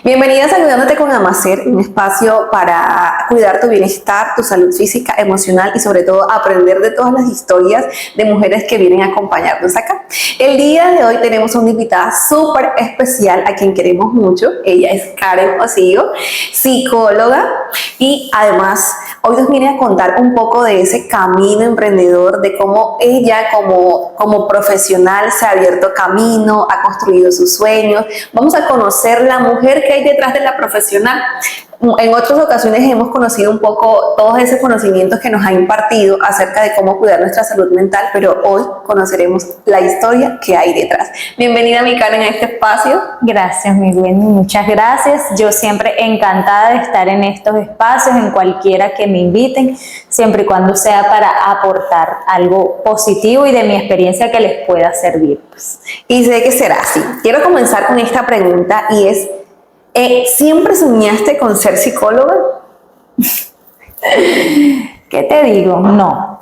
Bienvenida a Saludándote con Amacer, un espacio para cuidar tu bienestar, tu salud física, emocional y sobre todo aprender de todas las historias de mujeres que vienen a acompañarnos acá. El día de hoy tenemos una invitada súper especial a quien queremos mucho. Ella es Karen Osillo, psicóloga, y además hoy nos viene a contar un poco de ese camino emprendedor, de cómo ella como profesional se ha abierto camino, ha construido sus sueños. Vamos a conocer la mujer que hay detrás de la profesional. En otras ocasiones hemos conocido un poco todos esos conocimientos que nos ha impartido acerca de cómo cuidar nuestra salud mental, pero hoy conoceremos la historia que hay detrás. Bienvenida, mi Karen, a este espacio. Gracias, mi Wendy, muchas gracias. Yo siempre encantada de estar en estos espacios, en cualquiera que me inviten, siempre y cuando sea para aportar algo positivo y de mi experiencia que les pueda servir. Y sé que será así. Quiero comenzar con esta pregunta y es, ¿siempre soñaste con ser psicóloga? ¿Qué te digo? No.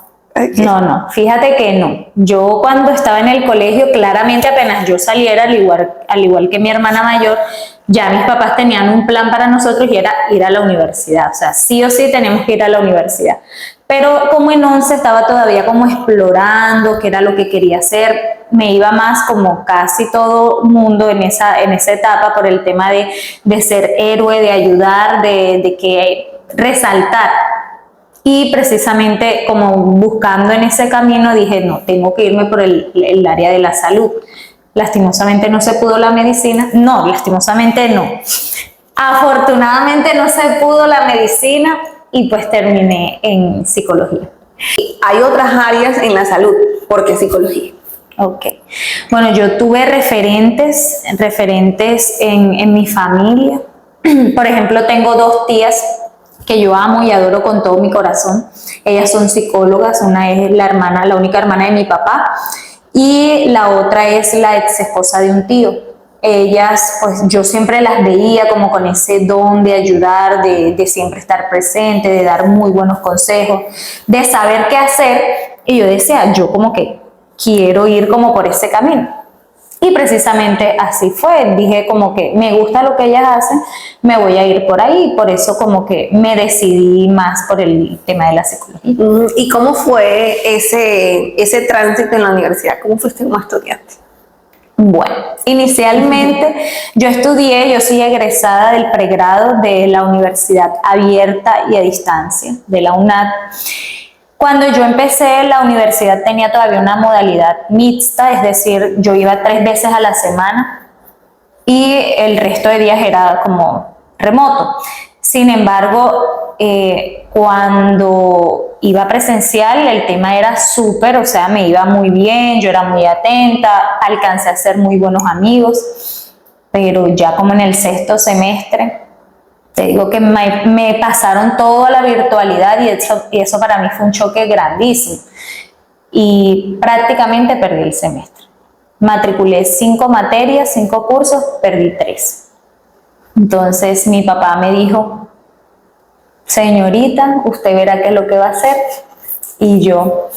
No, fíjate que no. Yo cuando estaba en el colegio, claramente apenas yo saliera, al igual que mi hermana mayor, ya mis papás tenían un plan para nosotros y era ir a la universidad. O sea, sí o sí tenemos que ir a la universidad. Pero como en 11 estaba todavía como explorando qué era lo que quería hacer, me iba más como casi todo mundo en esa etapa por el tema de ser héroe, de ayudar, de que resaltar. Y precisamente como buscando en ese camino dije, no, tengo que irme por el área de la salud. Lastimosamente no se pudo la medicina. No, lastimosamente no. Afortunadamente no se pudo la medicina y pues terminé en psicología. Hay otras áreas en la salud, ¿por qué psicología? Ok. Bueno, yo tuve referentes en mi familia. Por ejemplo, tengo dos tías que yo amo y adoro con todo mi corazón. Ellas son psicólogas, una es la única hermana de mi papá, y la otra es la ex esposa de un tío. Ellas, pues yo siempre las veía como con ese don de ayudar, de siempre estar presente, de dar muy buenos consejos, de saber qué hacer, y yo decía, yo como que quiero ir como por ese camino. Y precisamente así fue, dije como que me gusta lo que ellas hacen, me voy a ir por ahí, por eso como que me decidí más por el tema de la psicología. ¿Y cómo fue ese tránsito en la universidad? ¿Cómo fuiste como estudiante? Bueno, inicialmente yo soy egresada del pregrado de la Universidad Abierta y a Distancia, de la UNAD. Cuando yo empecé, la universidad tenía todavía una modalidad mixta, es decir, yo iba 3 veces a la semana y el resto de días era como remoto. Sin embargo, cuando iba presencial, el tema era súper, o sea, me iba muy bien, yo era muy atenta, alcancé a hacer muy buenos amigos, pero ya como en el 6º semestre, te digo que me pasaron todo a la virtualidad y eso para mí fue un choque grandísimo. Y prácticamente perdí el semestre. Matriculé 5 materias, 5 cursos, perdí 3. Entonces mi papá me dijo, señorita, usted verá qué es lo que va a hacer. Y yo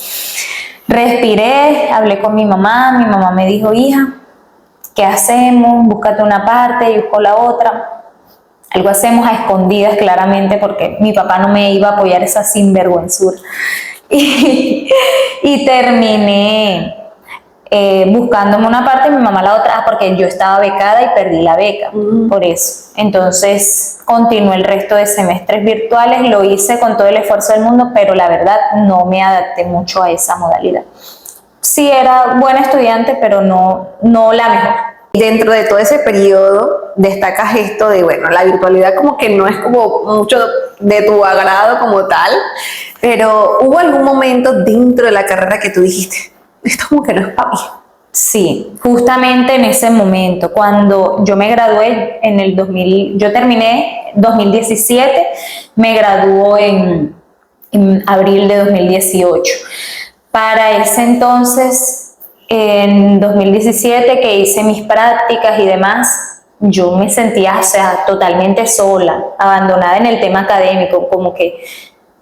respiré, hablé con mi mamá me dijo, hija, ¿qué hacemos? Búscate una parte, yo busco la otra. Algo hacemos a escondidas claramente porque mi papá no me iba a apoyar esa sinvergüenzura. Y terminé buscándome una parte y mi mamá la otra, porque yo estaba becada y perdí la beca, por eso. Entonces continué el resto de semestres virtuales, lo hice con todo el esfuerzo del mundo, pero la verdad no me adapté mucho a esa modalidad. Sí era buena estudiante, pero no la mejor. Dentro de todo ese periodo destacas esto de, bueno, la virtualidad como que no es como mucho de tu agrado como tal, pero ¿hubo algún momento dentro de la carrera que tú dijiste, esto como que no es para mí? Sí, justamente en ese momento, cuando yo me gradué en el 2000, yo terminé 2017, me graduó en abril de 2018. Para ese entonces, en 2017 que hice mis prácticas y demás, yo me sentía, o sea, totalmente sola, abandonada en el tema académico, como que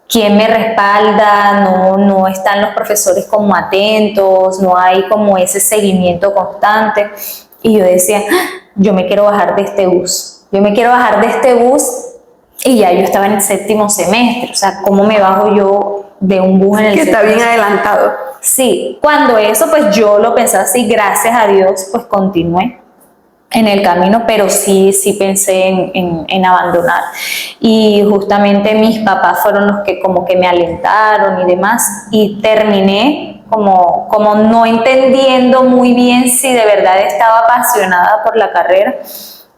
quién me respalda, no están los profesores como atentos, no hay como ese seguimiento constante. Y yo decía, yo me quiero bajar de este bus. yo me quiero bajar de este bus y ya yo estaba en el 7º semestre, o sea, ¿cómo me bajo yo de un bus en el Que está 7º bien semestre? adelantado. Sí, cuando eso pues yo lo pensé así, gracias a Dios pues continué en el camino, pero sí pensé en abandonar. Y justamente mis papás fueron los que como que me alentaron y demás, y terminé como no entendiendo muy bien si de verdad estaba apasionada por la carrera,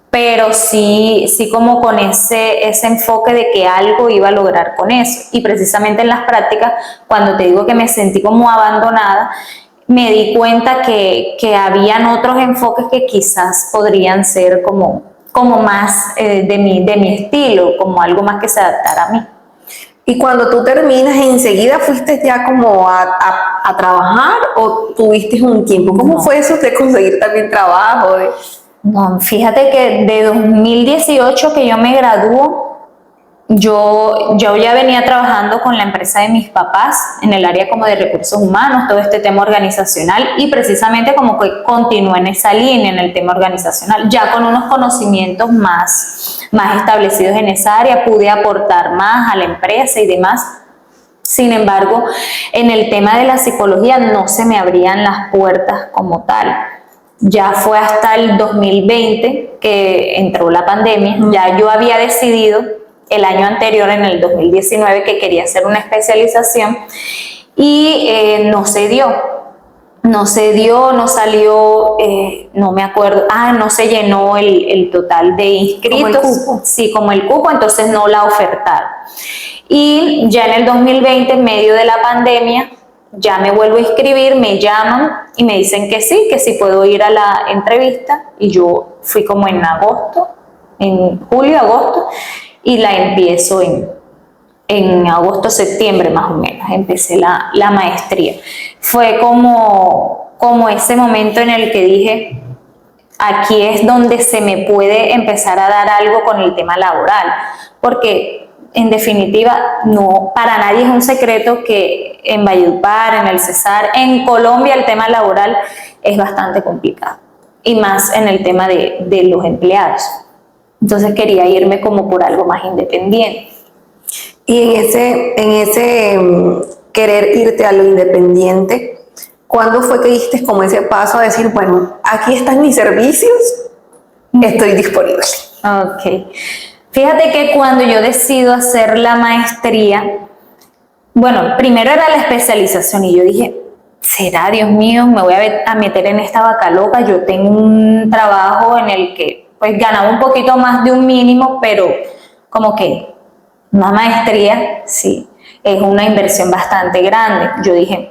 pero sí como con ese enfoque de que algo iba a lograr con eso. Y precisamente en las prácticas, cuando te digo que me sentí como abandonada, me di cuenta que habían otros enfoques que quizás podrían ser como más de mi estilo, como algo más que se adaptara a mí. Y cuando tú terminas, ¿enseguida fuiste ya como a trabajar o tuviste un tiempo? ¿Cómo No. fue eso de conseguir también trabajo? No, fíjate que de 2018 que yo me graduó, yo ya venía trabajando con la empresa de mis papás en el área como de recursos humanos, todo este tema organizacional, y precisamente como que continué en esa línea, en el tema organizacional, ya con unos conocimientos más establecidos en esa área, pude aportar más a la empresa y demás. Sin embargo, en el tema de la psicología no se me abrían las puertas como tal. Ya fue hasta el 2020 que entró la pandemia, ya yo había decidido el año anterior, en el 2019, que quería hacer una especialización y no se dio, no salió, no me acuerdo, no se llenó el total de inscritos. Como el cupo. Sí, como el cupo, entonces no la ofertaron. Y ya en el 2020, en medio de la pandemia, ya me vuelvo a inscribir, me llaman y me dicen que sí puedo ir a la entrevista, y yo fui como en agosto, en julio, agosto, y la empiezo en agosto, septiembre más o menos, empecé la maestría. Fue como ese momento en el que dije, aquí es donde se me puede empezar a dar algo con el tema laboral, porque en definitiva, no, para nadie es un secreto que en Valledupar, en el Cesar, en Colombia el tema laboral es bastante complicado, y más en el tema de los empleados. Entonces quería irme como por algo más independiente. Y en ese querer irte a lo independiente, ¿cuándo fue que diste como ese paso a decir, bueno, aquí están mis servicios, estoy disponible? Ok. Fíjate que cuando yo decido hacer la maestría, bueno, primero era la especialización y yo dije, ¿será, Dios mío, me voy a meter en esta vaca loca? Yo tengo un trabajo en el que pues ganaba un poquito más de un mínimo, pero como que una maestría, sí, es una inversión bastante grande. Yo dije,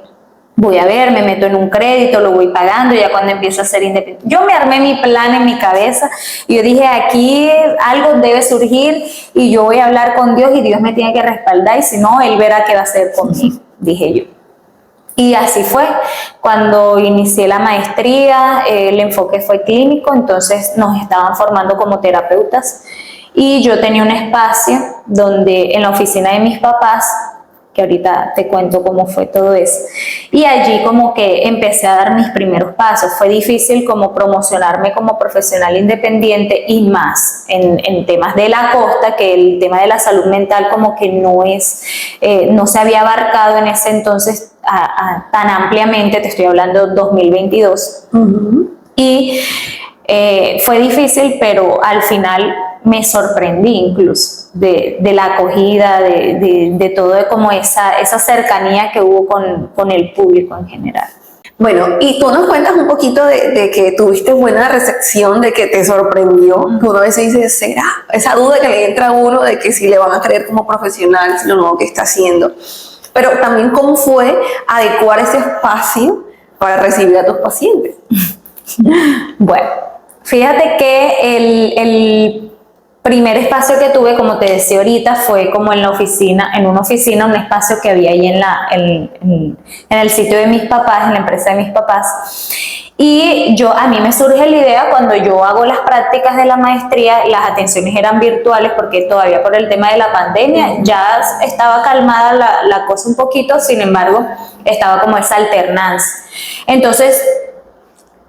voy a ver, me meto en un crédito, lo voy pagando ya cuando empiezo a ser independiente. Yo me armé mi plan en mi cabeza y yo dije, aquí algo debe surgir y yo voy a hablar con Dios y Dios me tiene que respaldar, y si no, Él verá qué va a hacer conmigo, dije yo. Y así fue. Cuando inicié la maestría, el enfoque fue clínico, entonces nos estaban formando como terapeutas, y yo tenía un espacio donde en la oficina de mis papás, que ahorita te cuento cómo fue todo eso, y allí como que empecé a dar mis primeros pasos. Fue difícil como promocionarme como profesional independiente, y más en temas de la costa, que el tema de la salud mental como que no se había abarcado en ese entonces tan ampliamente. Te estoy hablando de 2022. Y fue difícil, pero al final me sorprendí incluso de la acogida, de todo, de como esa cercanía que hubo con el público en general. Bueno, y tú nos cuentas un poquito de que tuviste buena recepción, de que te sorprendió. Uno a veces dice, ¿será? Esa duda que le entra a uno de que si le van a creer como profesional, si lo nuevo que está haciendo. Pero también cómo fue adecuar ese espacio para recibir a tus pacientes. Bueno, fíjate que el primer espacio que tuve, como te decía ahorita, fue como en una oficina, un espacio que había ahí en el sitio de mis papás, en la empresa de mis papás. Y a mí me surge la idea cuando yo hago las prácticas de la maestría. Las atenciones eran virtuales porque todavía por el tema de la pandemia ya estaba calmada la cosa un poquito, sin embargo, estaba como esa alternancia. Entonces,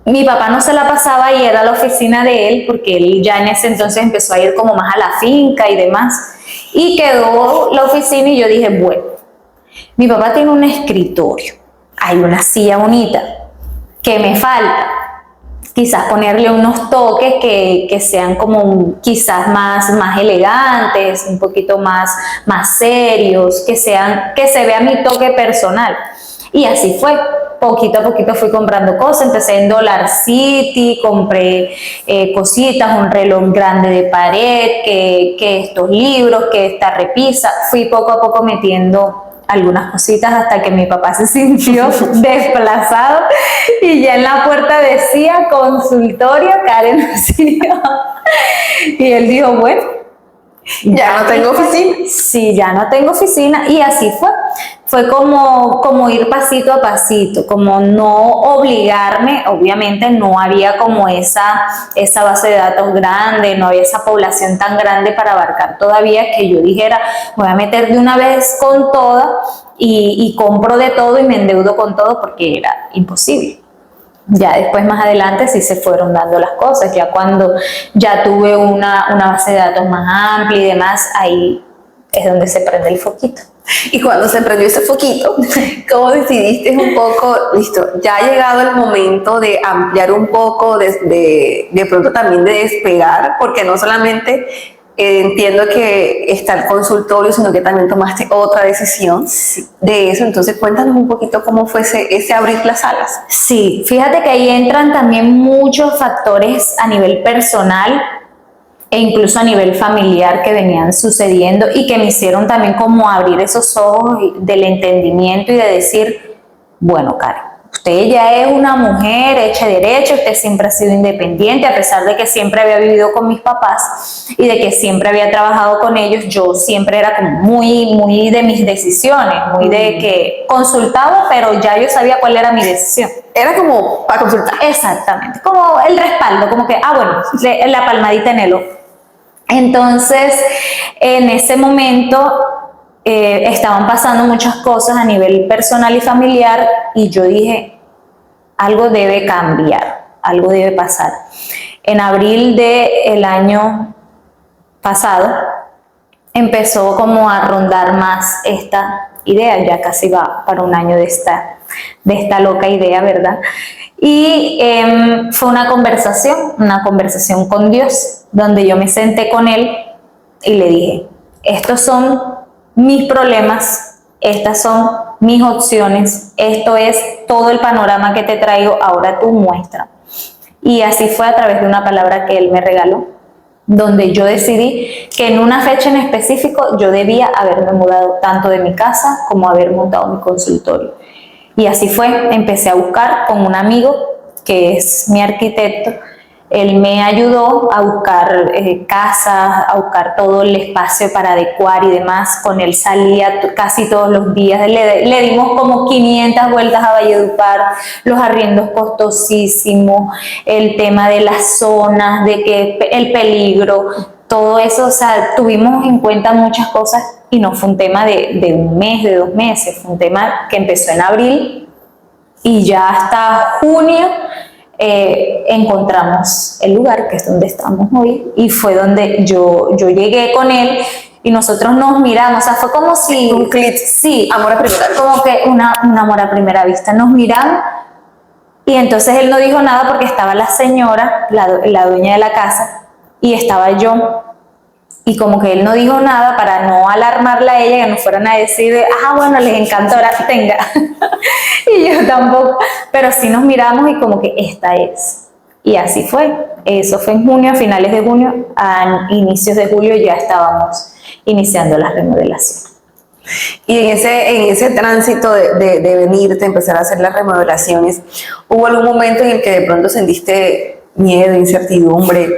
Mi papá no se la pasaba y era la oficina de él, porque él ya en ese entonces empezó a ir como más a la finca y demás. Y quedó la oficina y yo dije, bueno, mi papá tiene un escritorio, hay una silla bonita, ¿qué me falta? Quizás ponerle unos toques que sean como quizás más elegantes, un poquito más serios, que se vea mi toque personal. Y así fue. Poquito a poquito fui comprando cosas, empecé en Dollar City, compré cositas, un reloj grande de pared, que estos libros, que esta repisa. Fui poco a poco metiendo algunas cositas hasta que mi papá se sintió desplazado y ya en la puerta decía consultorio Karen Rocío. Y él dijo, bueno, Ya no tengo oficina. Sí, ya no tengo oficina y así fue. Fue como ir pasito a pasito, como no obligarme, obviamente no había como esa base de datos grande, no había esa población tan grande para abarcar todavía que yo dijera, voy a meter de una vez con toda y compro de todo y me endeudo con todo porque era imposible. Ya después más adelante sí se fueron dando las cosas, ya cuando ya tuve una base de datos más amplia y demás, ahí es donde se prende el foquito. Y cuando se prendió ese foquito, ¿cómo decidiste un poco, listo, ya ha llegado el momento de ampliar un poco, de pronto también de despegar, porque no solamente entiendo que está el consultorio, sino que también tomaste otra decisión de eso? Entonces cuéntanos un poquito cómo fue ese abrir las alas. Sí, fíjate que ahí entran también muchos factores a nivel personal e incluso a nivel familiar que venían sucediendo y que me hicieron también como abrir esos ojos del entendimiento y de decir, bueno, Karen, usted ya es una mujer hecha y derecha, usted siempre ha sido independiente, a pesar de que siempre había vivido con mis papás y de que siempre había trabajado con ellos, yo siempre era como muy de mis decisiones, muy de que consultaba, pero ya yo sabía cuál era mi decisión. Era como para consultar. Exactamente, como el respaldo, como que, bueno, la palmadita en el ojo. Entonces, en ese momento estaban pasando muchas cosas a nivel personal y familiar y yo dije, algo debe cambiar, algo debe pasar. En abril del año pasado empezó como a rondar más esta idea, ya casi va para un año de esta loca idea, ¿verdad? Y fue una conversación con Dios, donde yo me senté con Él y le dije, estos son mis problemas, estas son mis opciones, esto es todo el panorama que te traigo, ahora tú muestra. Y así fue a través de una palabra que Él me regaló, donde yo decidí que en una fecha en específico yo debía haberme mudado tanto de mi casa como haber montado mi consultorio. Y así fue, empecé a buscar con un amigo que es mi arquitecto. Él me ayudó a buscar casas, a buscar todo el espacio para adecuar y demás. Con él salía casi todos los días. Le dimos como 500 vueltas a Valledupar, los arriendos costosísimos, el tema de las zonas, de que el peligro, todo eso, o sea, tuvimos en cuenta muchas cosas y no fue un tema de un mes, de 2 meses, fue un tema que empezó en abril y ya hasta junio encontramos el lugar que es donde estamos hoy y fue donde yo llegué con él y nosotros nos miramos, o sea, fue como si... Un clic, sí, amor a primera vista. como que un amor a primera vista, nos miramos y entonces él no dijo nada porque estaba la señora, la dueña de la casa y estaba yo. Y como que él no dijo nada para no alarmarla a ella, que no fueran a decir, bueno, les encantó, ahora tenga. Y yo tampoco. Pero sí nos miramos y como que esta es. Y así fue. Eso fue en junio, a finales de junio. A inicios de julio ya estábamos iniciando la remodelación. Y en ese tránsito de venirte, empezar a hacer las remodelaciones, ¿hubo algún momento en el que de pronto sentiste miedo, incertidumbre,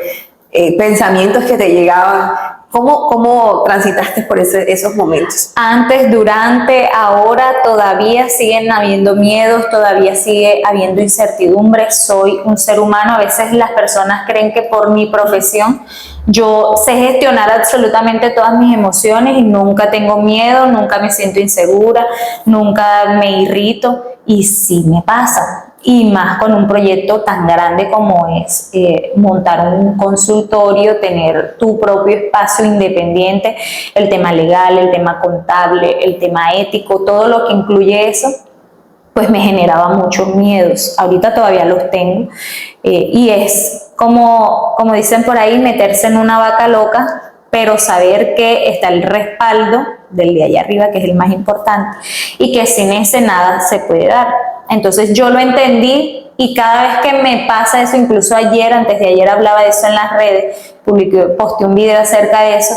pensamientos que te llegaban? ¿Cómo transitaste por esos momentos? Antes, durante, ahora todavía siguen habiendo miedos, todavía sigue habiendo incertidumbre. Soy un ser humano. A veces las personas creen que por mi profesión yo sé gestionar absolutamente todas mis emociones y nunca tengo miedo, nunca me siento insegura, nunca me irrito y sí me pasa. y más con un proyecto tan grande como es montar un consultorio, tener tu propio espacio independiente, el tema legal, el tema contable, el tema ético, todo lo que incluye eso, pues me generaba muchos miedos. Ahorita todavía los tengo y es como dicen por ahí, meterse en una vaca loca, pero saber que está el respaldo del de allá arriba, que es el más importante, y que sin ese nada se puede dar. Entonces yo lo entendí y cada vez que me pasa eso, incluso ayer, antes de ayer hablaba de eso en las redes, posté un video acerca de eso,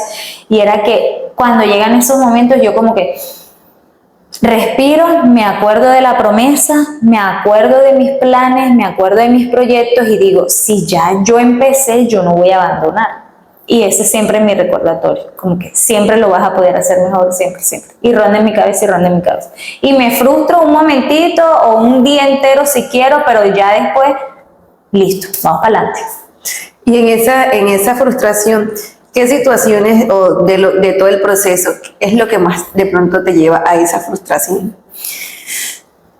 y era que cuando llegan esos momentos yo como que respiro, me acuerdo de la promesa, me acuerdo de mis planes, me acuerdo de mis proyectos y digo, si ya yo empecé, yo no voy a abandonar. Y ese siempre es mi recordatorio, como que siempre lo vas a poder hacer mejor, siempre, siempre. Y ronda en mi cabeza y ronda en mi cabeza. Y me frustro un momentito o un día entero si quiero, pero ya después, listo, vamos para adelante. Y en esa frustración, ¿qué situaciones o de todo el proceso es lo que más de pronto te lleva a esa frustración?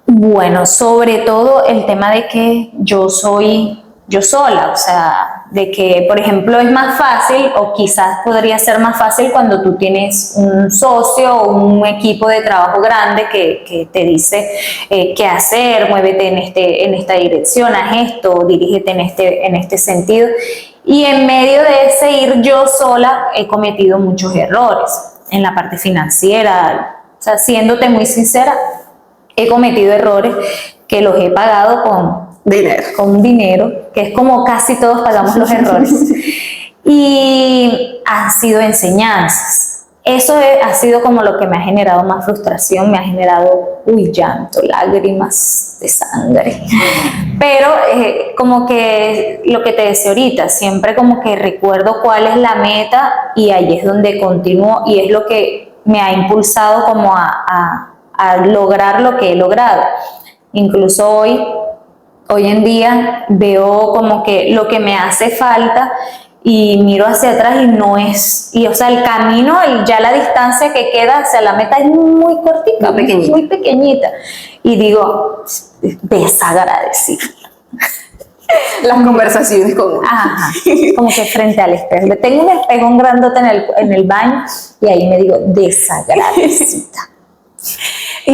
Bueno, sobre todo el tema de que yo soy yo sola, o sea, de que, por ejemplo, es más fácil o quizás podría ser más fácil cuando tú tienes un socio o un equipo de trabajo grande que te dice qué hacer, muévete en esta dirección, haz esto, dirígete en este sentido. Y en medio de ese ir yo sola he cometido muchos errores en la parte financiera, o sea, siéndote muy sincera, he cometido errores que los he pagado con dinero, que es como casi todos pagamos los errores. Y han sido enseñanzas. Eso ha sido como lo que me ha generado más frustración, me ha generado llanto, lágrimas de sangre. Pero como que lo que te decía ahorita, siempre como que recuerdo cuál es la meta y ahí es donde continúo y es lo que me ha impulsado como a lograr lo que he logrado. Incluso hoy en día veo como que lo que me hace falta y miro hacia atrás y no es, y o sea, el camino, ya la distancia que queda hacia la meta es muy cortita, muy pequeñita. Y digo, desagradecida. Las conversaciones con uno. Ajá, como que frente al espejo. Tengo un espejo grandote en el baño y ahí me digo, desagradecida. Y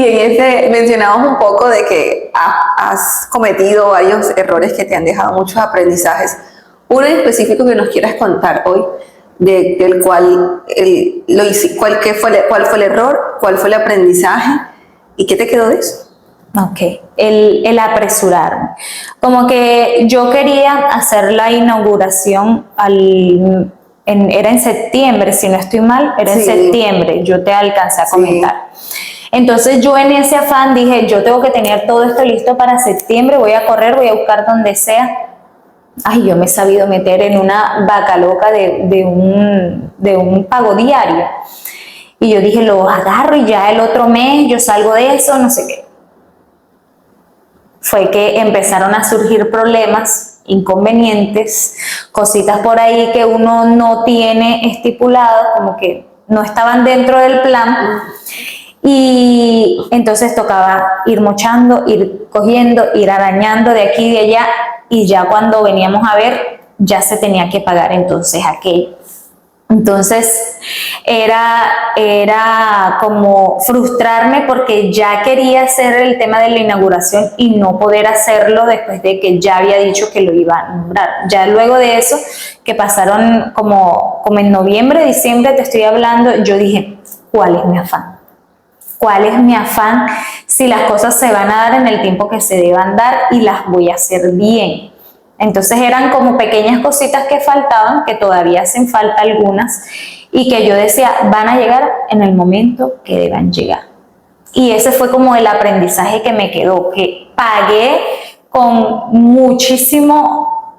mencionamos un poco de que has cometido varios errores que te han dejado muchos aprendizajes. Uno en específico que nos quieras contar hoy, del cual cuál fue el error, cuál fue el aprendizaje y qué te quedó de eso. Ok, el apresurarme. Como que yo quería hacer la inauguración era en septiembre, si no estoy mal, era en septiembre, yo te alcancé a comentar. Entonces yo en ese afán dije, yo tengo que tener todo esto listo para septiembre, voy a correr, voy a buscar donde sea. Ay, yo me he sabido meter en una vaca loca de un pago diario. Y yo dije, lo agarro y ya el otro mes yo salgo de eso, no sé qué. Fue que empezaron a surgir problemas, inconvenientes, cositas por ahí que uno no tiene estipulado, como que no estaban dentro del plan. Y entonces tocaba ir mochando, ir cogiendo, ir arañando de aquí y de allá, y ya cuando veníamos a ver, ya se tenía que pagar entonces aquello. Entonces era como frustrarme porque ya quería hacer el tema de la inauguración y no poder hacerlo después de que ya había dicho que lo iba a nombrar. Ya luego de eso, que pasaron como en noviembre, diciembre, te estoy hablando, yo dije, ¿cuál es mi afán? ¿Cuál es mi afán si las cosas se van a dar en el tiempo que se deban dar y las voy a hacer bien? Entonces eran como pequeñas cositas que faltaban, que todavía hacen falta algunas, y que yo decía, van a llegar en el momento que deban llegar. Y ese fue como el aprendizaje que me quedó, que pagué con muchísimo...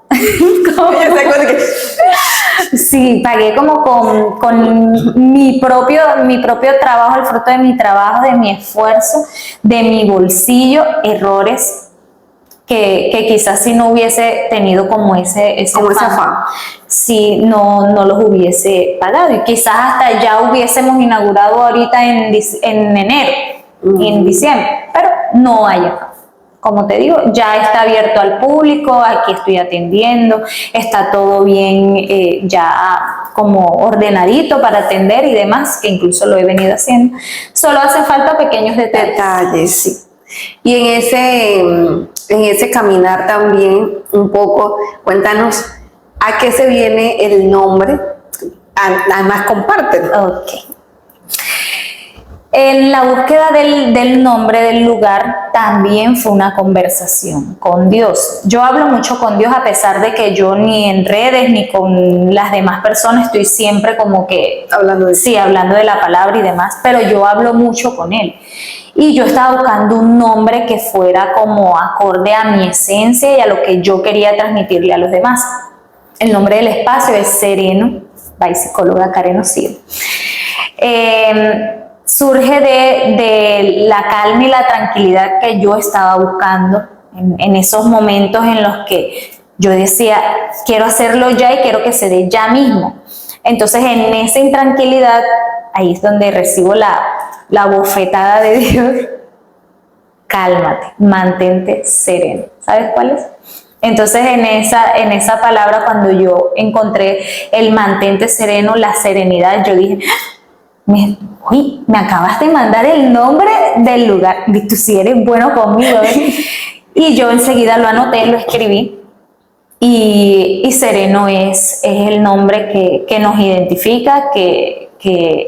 Sí, pagué como con mi propio trabajo, el fruto de mi trabajo, de mi esfuerzo, de mi bolsillo, errores que quizás si no hubiese tenido como ese afán, si no los hubiese pagado, y quizás hasta ya hubiésemos inaugurado ahorita en enero, en diciembre, pero no hay afán. como te digo, ya está abierto al público, aquí estoy atendiendo, está todo bien ya como ordenadito para atender y demás, que incluso lo he venido haciendo. Solo hacen falta pequeños detalles. Detalles, sí. Y en ese caminar también, un poco, cuéntanos a qué se viene el nombre. Además, compártelo. Ok. En la búsqueda del nombre del lugar también fue una conversación con Dios. Yo hablo mucho con Dios a pesar de que yo ni en redes ni con las demás personas estoy siempre como que hablando de la palabra y demás, pero yo hablo mucho con Él. Y yo estaba buscando un nombre que fuera como acorde a mi esencia y a lo que yo quería transmitirle a los demás. El nombre del espacio es Sereno, by psicóloga Karen Osiel. Surge de la calma y la tranquilidad que yo estaba buscando en esos momentos en los que yo decía, quiero hacerlo ya y quiero que se dé ya mismo. Entonces, en esa intranquilidad, ahí es donde recibo la bofetada de Dios. Cálmate, mantente sereno. ¿Sabes cuál es? Entonces, en esa palabra, cuando yo encontré el mantente sereno, la serenidad, yo dije, uy, me acabas de mandar el nombre del lugar, tú sí eres bueno conmigo, ¿eh? Y yo enseguida lo anoté, lo escribí, y sereno es el nombre que nos identifica, que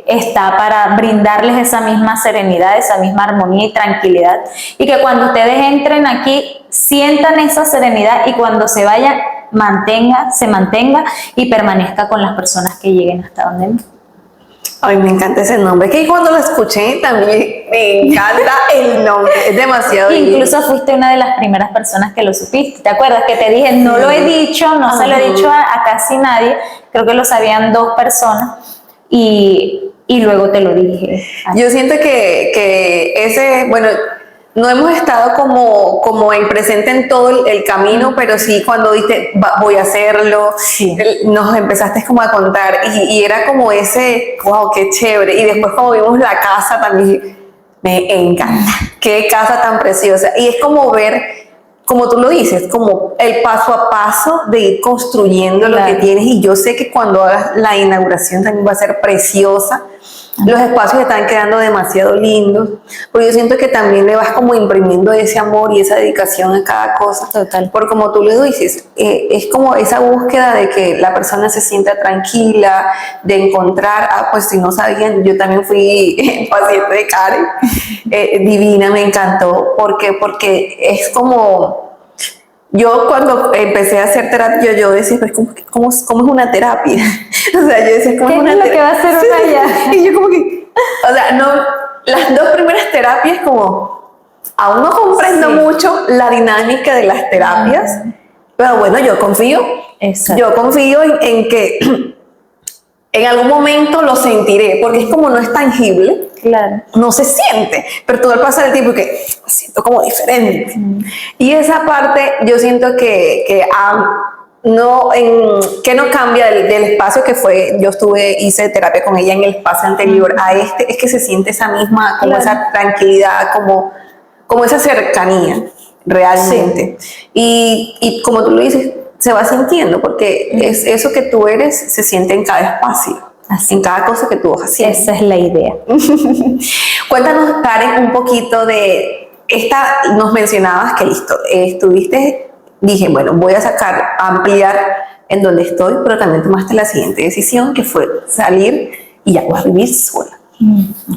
está para brindarles esa misma serenidad, esa misma armonía y tranquilidad, y que cuando ustedes entren aquí sientan esa serenidad y cuando se vayan se mantenga y permanezca con las personas que lleguen hasta donde. Ay, me encanta ese nombre, que cuando lo escuché también me encanta el nombre, es demasiado Incluso fuiste una de las primeras personas que lo supiste, ¿te acuerdas? Que te dije, no lo he dicho, no se lo he dicho a casi nadie, creo que lo sabían 2 personas y luego te lo dije. Yo siento que ese, bueno, no hemos estado como en presente en todo el camino, pero sí cuando dijiste, voy a hacerlo, sí, nos empezaste como a contar y era como ese, wow, qué chévere. Y después cuando vimos la casa también, me encanta, qué casa tan preciosa. Y es como ver, como tú lo dices, como el paso a paso de ir construyendo lo que tienes. Y yo sé que cuando hagas la inauguración también va a ser preciosa. Los espacios están quedando demasiado lindos, porque yo siento que también le vas como imprimiendo ese amor y esa dedicación a cada cosa. Total. Porque como tú le dices, es como esa búsqueda de que la persona se sienta tranquila, de encontrar, pues si no sabían, yo también fui paciente de Karen, divina, me encantó, porque es como... Yo cuando empecé a hacer terapia, yo decía, pues, ¿cómo es una terapia? O sea, yo decía, ¿cómo es una terapia? ¿Qué es lo que va a hacer una ya? Y yo como que, o sea, no, las 2 primeras terapias como, aún no comprendo mucho la dinámica de las terapias, pero bueno, yo confío. Exacto. Yo confío en que en algún momento lo sentiré, porque es como no es tangible, claro, no se siente, pero todo el pasar del tiempo que siento como diferente. Y esa parte yo siento que no cambia del espacio que fue, hice terapia con ella en el espacio anterior a este, es que se siente esa misma, como esa tranquilidad, como esa cercanía realmente. Sí. Y como tú lo dices, se va sintiendo, porque es eso que tú eres, se siente en cada espacio, en cada cosa que tú vas haciendo. Esa es la idea. Cuéntanos, Karen, un poquito de nos mencionabas que listo, estuviste, dije, bueno, voy a ampliar en donde estoy, pero también tomaste la siguiente decisión, que fue salir y ya vas a vivir sola.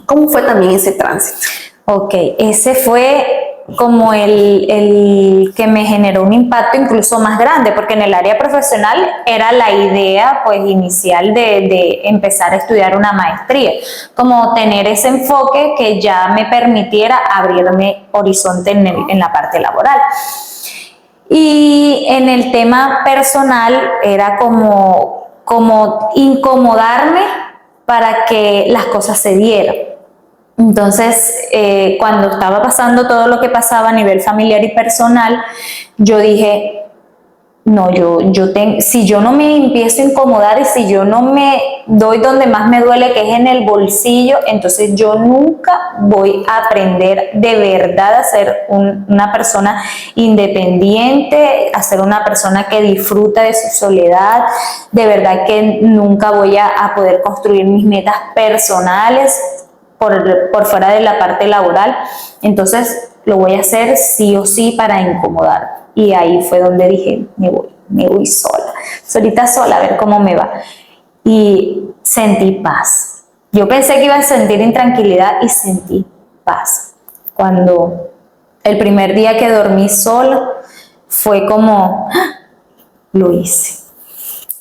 ¿Cómo fue también ese tránsito? Ok, ese fue como el que me generó un impacto incluso más grande, porque en el área profesional era la idea pues inicial de empezar a estudiar una maestría, como tener ese enfoque que ya me permitiera abrirme horizonte en la parte laboral. Y en el tema personal era como incomodarme para que las cosas se dieran. Entonces, cuando estaba pasando todo lo que pasaba a nivel familiar y personal, yo dije, no, si yo no me empiezo a incomodar y si yo no me doy donde más me duele, que es en el bolsillo, entonces yo nunca voy a aprender de verdad a ser una persona independiente, a ser una persona que disfruta de su soledad. De verdad que nunca voy a poder construir mis metas personales por fuera de la parte laboral. Entonces lo voy a hacer sí o sí para incomodar. Y ahí fue donde dije, me voy solita sola, a ver cómo me va. Y sentí paz. Yo pensé que iba a sentir intranquilidad y sentí paz. Cuando el primer día que dormí sola, fue como, ¡ah! Lo hice.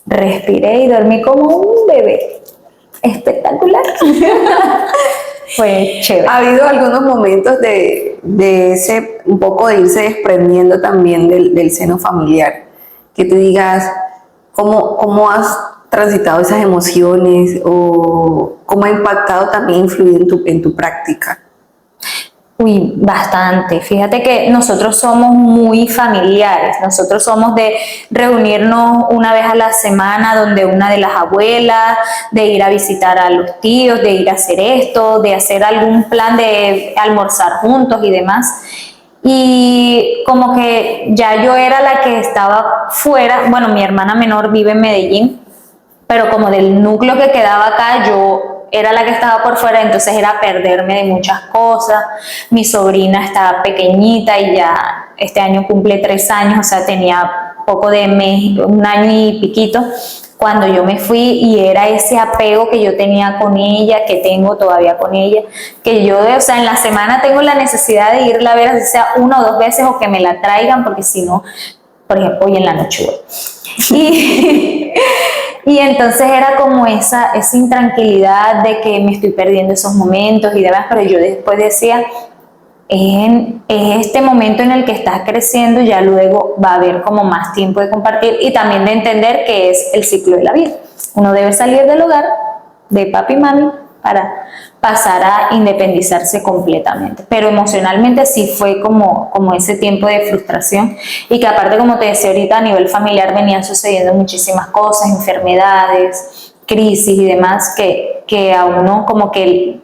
Respiré y dormí como un bebé. Espectacular. Fue chévere. ¿Ha habido algunos momentos de ese, un poco de irse desprendiendo también del seno familiar? Que tú digas, ¿cómo has transitado esas emociones o cómo ha impactado también, influido en tu práctica? Uy, bastante. Fíjate que nosotros somos muy familiares. Nosotros somos de reunirnos una vez a la semana donde una de las abuelas, de ir a visitar a los tíos, de ir a hacer esto, de hacer algún plan de almorzar juntos y demás. Y como que ya yo era la que estaba fuera. Bueno, mi hermana menor vive en Medellín, pero como del núcleo que quedaba acá, yo era la que estaba por fuera, entonces era perderme de muchas cosas. Mi sobrina estaba pequeñita y ya este año cumple 3 años, o sea, tenía poco de mes, 1 año y piquito, cuando yo me fui, y era ese apego que yo tenía con ella, que tengo todavía con ella, que yo, o sea, en la semana tengo la necesidad de irla a ver, así sea 1 o 2 veces, o que me la traigan, porque si no, por ejemplo, hoy en la noche voy. Y entonces era como esa intranquilidad de que me estoy perdiendo esos momentos y demás, pero yo después decía, es este momento en el que estás creciendo, ya luego va a haber como más tiempo de compartir y también de entender que es el ciclo de la vida. Uno debe salir del hogar de papi y mami para pasar a independizarse completamente. Pero emocionalmente sí fue como ese tiempo de frustración, y que aparte, como te decía ahorita, a nivel familiar venían sucediendo muchísimas cosas, enfermedades, crisis y demás, que a uno como que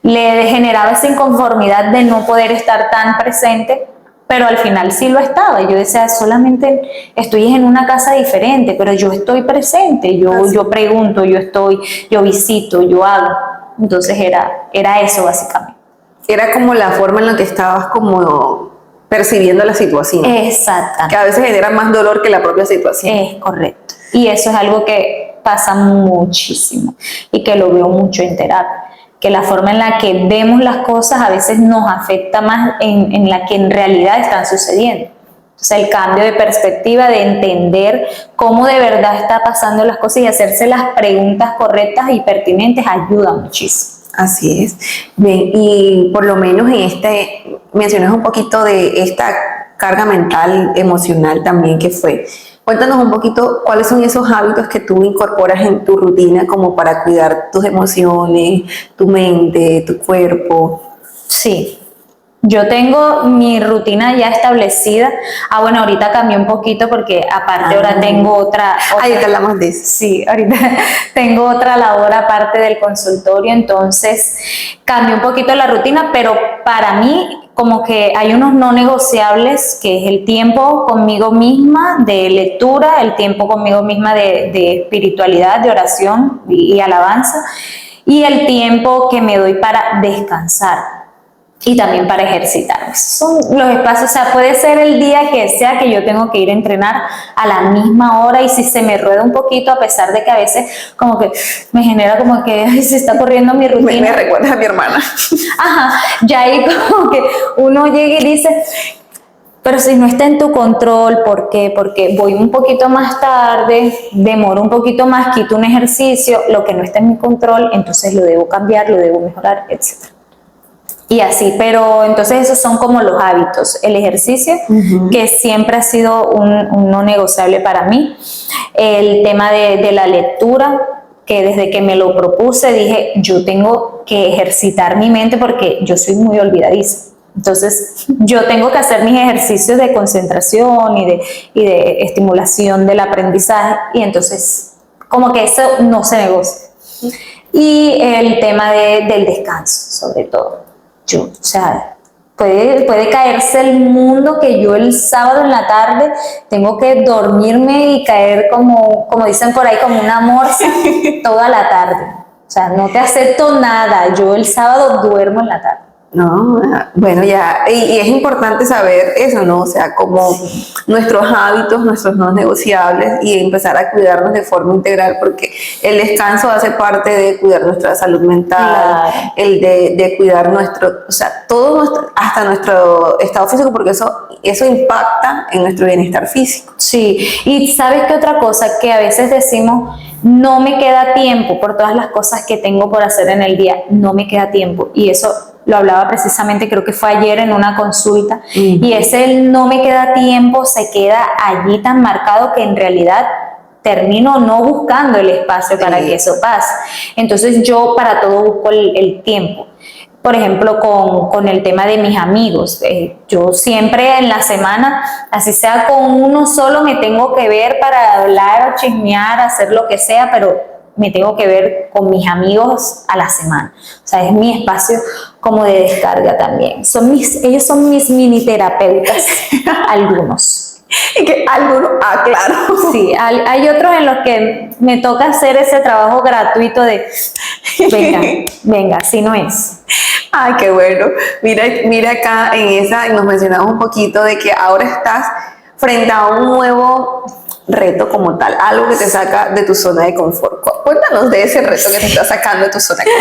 le generaba esa inconformidad de no poder estar tan presente, pero al final sí lo estaba. Yo decía, solamente estoy en una casa diferente, pero yo estoy presente, yo pregunto, yo visito, yo hago. Entonces era eso básicamente. Era como la forma en la que estabas como percibiendo la situación. Exactamente. Que a veces genera más dolor que la propia situación. Es correcto. Y eso es algo que pasa muchísimo y que lo veo mucho en terapia, que la forma en la que vemos las cosas a veces nos afecta más en la que en realidad están sucediendo. O sea, el cambio de perspectiva, de entender cómo de verdad está pasando las cosas y hacerse las preguntas correctas y pertinentes ayuda muchísimo. Así es. Bien, y por lo menos mencionas un poquito de esta carga mental, emocional también que fue. Cuéntanos un poquito cuáles son esos hábitos que tú incorporas en tu rutina como para cuidar tus emociones, tu mente, tu cuerpo. Sí. Yo tengo mi rutina ya establecida. Bueno, ahorita cambié un poquito porque aparte ahora tengo otra. Ahorita hablamos de eso. Sí, ahorita tengo otra labor aparte del consultorio, entonces cambié un poquito la rutina, pero para mí como que hay unos no negociables, que es el tiempo conmigo misma de lectura, el tiempo conmigo misma de espiritualidad, de oración y alabanza, y el tiempo que me doy para descansar y también para ejercitar. Son los espacios, o sea, puede ser el día que sea que yo tengo que ir a entrenar a la misma hora, y si se me rueda un poquito, a pesar de que a veces como que me genera como que ay, se está corriendo mi rutina. Me recuerda a mi hermana. Ajá, ya ahí como que uno llega y dice, pero si no está en tu control, ¿por qué? Porque voy un poquito más tarde, demoro un poquito más, quito un ejercicio, lo que no está en mi control, entonces lo debo cambiar, lo debo mejorar, etc. Y así, pero entonces esos son como los hábitos. El ejercicio, que siempre ha sido un no negociable para mí. El tema de la lectura, que desde que me lo propuse dije, yo tengo que ejercitar mi mente porque yo soy muy olvidadiza. Entonces, yo tengo que hacer mis ejercicios de concentración y de estimulación del aprendizaje, y entonces, como que eso no se negocia. Y el tema del descanso, sobre todo. O sea, puede caerse el mundo que yo el sábado en la tarde tengo que dormirme y caer como dicen por ahí, como una morsa toda la tarde. O sea, no te acepto nada. Yo el sábado duermo en la tarde. No, bueno, ya, y es importante saber eso, ¿no? O sea, como nuestros hábitos, nuestros no negociables, y empezar a cuidarnos de forma integral, porque el descanso hace parte de cuidar nuestra salud mental, Claro. el de cuidar o sea, hasta nuestro estado físico, porque eso impacta en nuestro bienestar físico. Sí, y ¿sabes qué otra cosa? Que a veces decimos, no me queda tiempo por todas las cosas que tengo por hacer en el día, no me queda tiempo. Y eso lo hablaba precisamente, creo que fue ayer en una consulta, y ese no me queda tiempo se queda allí tan marcado que en realidad termino no buscando el espacio para que eso pase. Entonces yo para todo busco el tiempo. Por ejemplo, con el tema de mis amigos, yo siempre en la semana, así sea con uno solo, me tengo que ver para hablar, chismear, hacer lo que sea, pero me tengo que ver con mis amigos a la semana. O sea, es mi espacio como de descarga también. Ellos son mis mini terapeutas, algunos. Y que algunos, claro. Sí, hay otros en los que me toca hacer ese trabajo gratuito de, venga, así no es. Ay, qué bueno. Mira acá en esa, nos mencionamos un poquito de que ahora estás frente a un nuevo reto como tal, algo que te saca de tu zona de confort. Cuéntanos de ese reto que te está sacando de tu zona de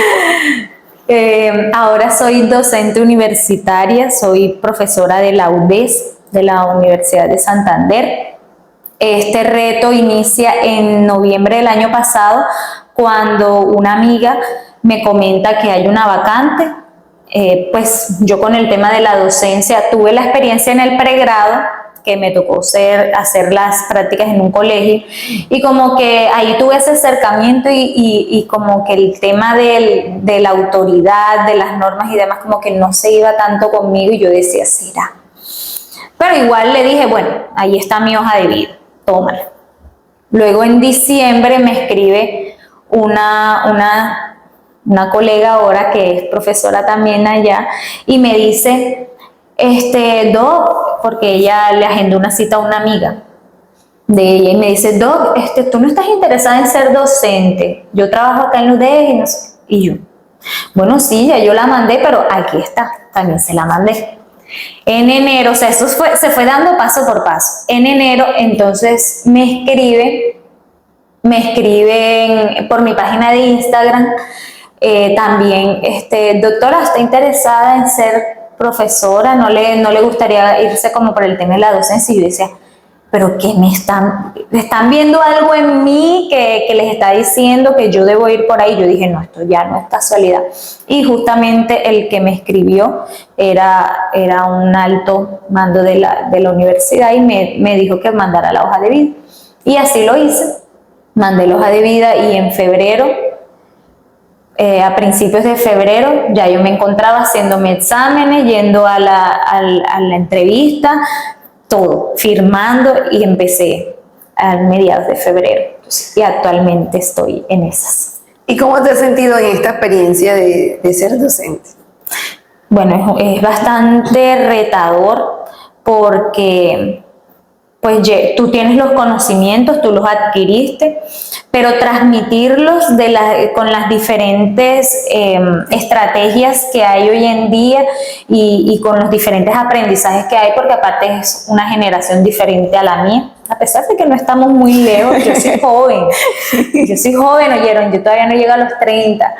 confort. Ahora soy docente universitaria, soy profesora de la UDES, de la Universidad de Santander. Este reto inicia en noviembre del año pasado, cuando una amiga me comenta que hay una vacante. Pues yo con el tema de la docencia tuve la experiencia en el pregrado, que me tocó hacer las prácticas en un colegio, y como que ahí tuve ese acercamiento y como que el tema de la autoridad, de las normas y demás, como que no se iba tanto conmigo, y yo decía, será. Pero igual le dije, bueno, ahí está mi hoja de vida, tómala. Luego en diciembre me escribe una colega ahora que es profesora también allá, y me dice, Doc, porque ella le agendó una cita a una amiga de ella, y me dice, Doc, tú no estás interesada en ser docente, yo trabajo acá en UDES y no sé. Y yo, bueno, sí, ya yo la mandé, pero aquí está, también se la mandé. En enero, o sea, eso se fue dando paso por paso. En enero, entonces me escriben por mi página de Instagram, también, doctora, ¿está interesada en ser profesora? ¿No le gustaría irse como por el tema de la docencia? Y yo decía, pero ¿qué están viendo algo en mí que les está diciendo que yo debo ir por ahí? Yo dije, no, esto ya no es casualidad. Y justamente el que me escribió era un alto mando de la universidad, y me dijo que mandara la hoja de vida. Y así lo hice. Mandé la hoja de vida, y en febrero, a principios de febrero, ya yo me encontraba haciéndome exámenes, yendo a la entrevista, todo, firmando, y empecé a mediados de febrero. Y actualmente estoy en esas. ¿Y cómo te has sentido en esta experiencia de ser docente? Bueno, es bastante retador, porque pues tú tienes los conocimientos, tú los adquiriste, pero transmitirlos con las diferentes estrategias que hay hoy en día, y con los diferentes aprendizajes que hay, porque aparte es una generación diferente a la mía, a pesar de que no estamos muy lejos. Yo soy joven, oyeron, yo todavía no llego a los 30,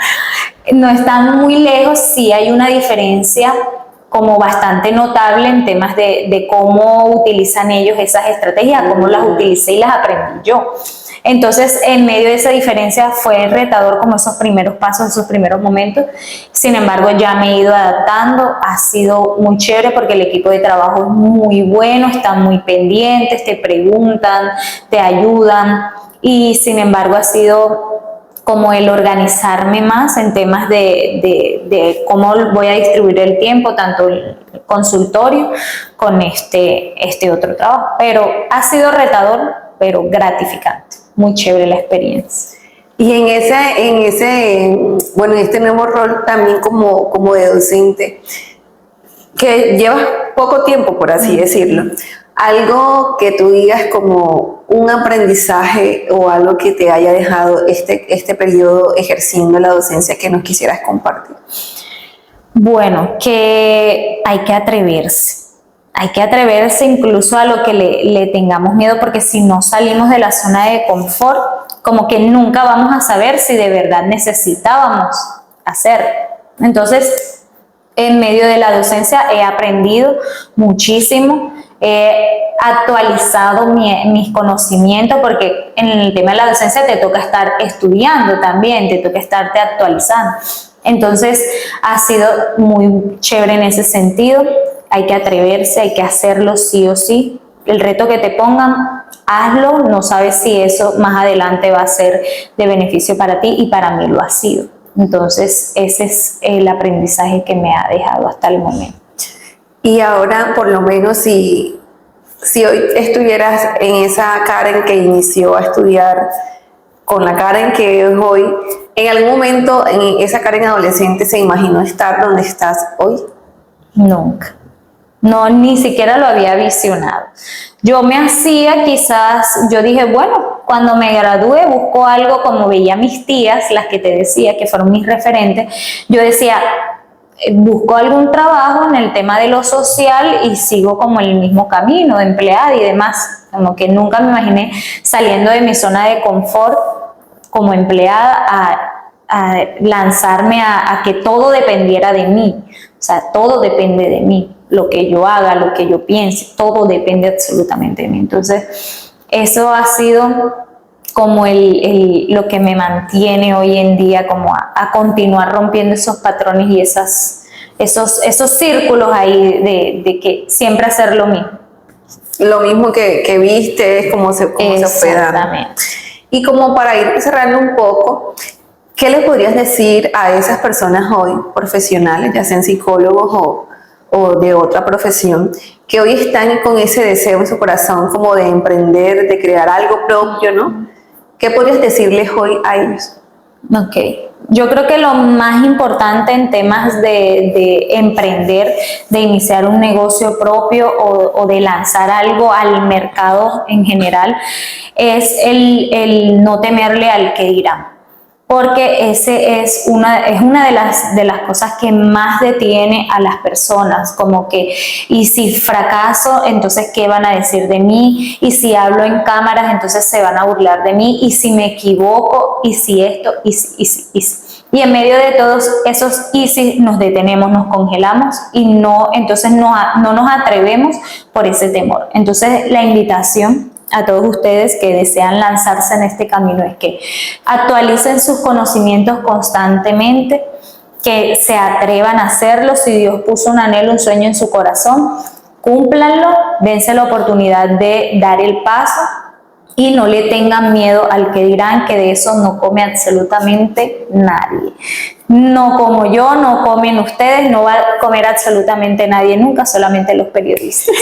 no están muy lejos, sí hay una diferencia como bastante notable en temas de cómo utilizan ellos esas estrategias, cómo las utilicé y las aprendí yo. Entonces, en medio de esa diferencia fue retador como esos primeros pasos, esos primeros momentos. Sin embargo, ya me he ido adaptando, ha sido muy chévere porque el equipo de trabajo es muy bueno, están muy pendientes, te preguntan, te ayudan, y sin embargo ha sido como el organizarme más en temas de cómo voy a distribuir el tiempo, tanto consultorio con este otro trabajo. Pero ha sido retador, pero gratificante. Muy chévere la experiencia. Y en este nuevo rol también como de docente, que llevas poco tiempo, por así decirlo, algo que tú digas como un aprendizaje o algo que te haya dejado este periodo ejerciendo la docencia que nos quisieras compartir. Bueno, que hay que atreverse incluso a lo que le tengamos miedo, porque si no salimos de la zona de confort, como que nunca vamos a saber si de verdad necesitábamos hacer. Entonces, en medio de la docencia he aprendido muchísimo, he actualizado mis conocimientos, porque en el tema de la docencia te toca estar estudiando también, te toca estarte actualizando. Entonces, ha sido muy chévere en ese sentido. Hay que atreverse, hay que hacerlo sí o sí. El reto que te pongan, hazlo, no sabes si eso más adelante va a ser de beneficio para ti, y para mí lo ha sido. Entonces, ese es el aprendizaje que me ha dejado hasta el momento. Y ahora, por lo menos, si hoy estuvieras en esa Karen que inició a estudiar, con la Karen que es hoy, ¿en algún momento en esa Karen adolescente se imaginó estar donde estás hoy? Nunca. No, ni siquiera lo había visionado. Yo me hacía yo dije, bueno, cuando me gradúe busco algo, como veía a mis tías, las que te decía que fueron mis referentes, yo decía, busco algún trabajo en el tema de lo social y sigo como el mismo camino de empleada y demás. Como que nunca me imaginé saliendo de mi zona de confort como empleada a lanzarme a que todo dependiera de mí. O sea, todo depende de mí. Lo que yo haga, lo que yo piense, todo depende absolutamente de mí. Entonces, eso ha sido como lo que me mantiene hoy en día como a continuar rompiendo esos patrones y esos círculos ahí de que siempre hacer lo mismo. Lo mismo que viste, es como se hospeda. Exactamente. Y como para ir cerrando un poco, ¿qué le podrías decir a esas personas hoy, profesionales, ya sean psicólogos o de otra profesión, que hoy están con ese deseo en su corazón como de emprender, de crear algo propio, ¿no? ¿Qué podrías decirles hoy a ellos? Ok, yo creo que lo más importante en temas de emprender, de iniciar un negocio propio o de lanzar algo al mercado en general, es el no temerle al que dirán. Porque ese es una de las cosas que más detiene a las personas, como que, y si fracaso, entonces ¿qué van a decir de mí? Y si hablo en cámaras, entonces se van a burlar de mí, y si me equivoco, y si esto, y si. Y en medio de todos esos y si nos detenemos, nos congelamos y entonces no nos atrevemos por ese temor. Entonces la invitación a todos ustedes que desean lanzarse en este camino es que actualicen sus conocimientos constantemente, que se atrevan a hacerlo. Si Dios puso un anhelo, un sueño en su corazón, cúmplanlo, dense la oportunidad de dar el paso y no le tengan miedo al que dirán, que de eso no come absolutamente nadie. No como yo, no comen ustedes, no va a comer absolutamente nadie nunca, solamente los periodistas.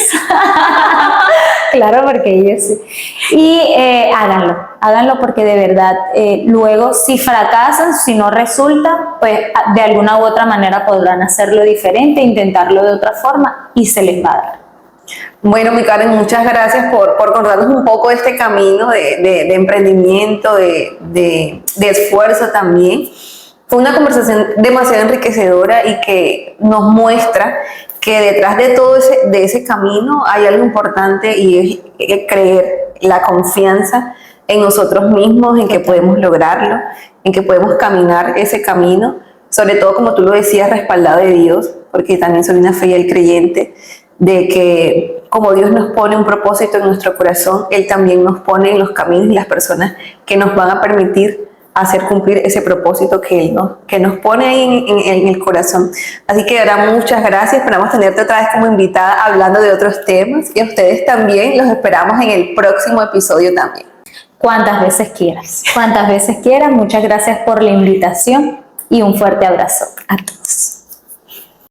Claro, porque ellos sí. Y háganlo porque de verdad, luego si fracasan, si no resulta, pues de alguna u otra manera podrán hacerlo diferente, intentarlo de otra forma y se les va a dar. Bueno, mi Karen, muchas gracias por contarnos un poco de este camino de emprendimiento, de esfuerzo también. Fue una conversación demasiado enriquecedora y que nos muestra que detrás de todo ese camino hay algo importante, y es creer, la confianza en nosotros mismos, en que podemos lograrlo, en que podemos caminar ese camino, sobre todo, como tú lo decías, respaldado de Dios, porque también soy una fiel creyente de que como Dios nos pone un propósito en nuestro corazón, Él también nos pone en los caminos y las personas que nos van a permitir hacer cumplir ese propósito que nos pone ahí en el corazón. Así que ahora muchas gracias, esperamos tenerte otra vez como invitada hablando de otros temas, y a ustedes también los esperamos en el próximo episodio también. Cuantas veces quieras, muchas gracias por la invitación y un fuerte abrazo a todos.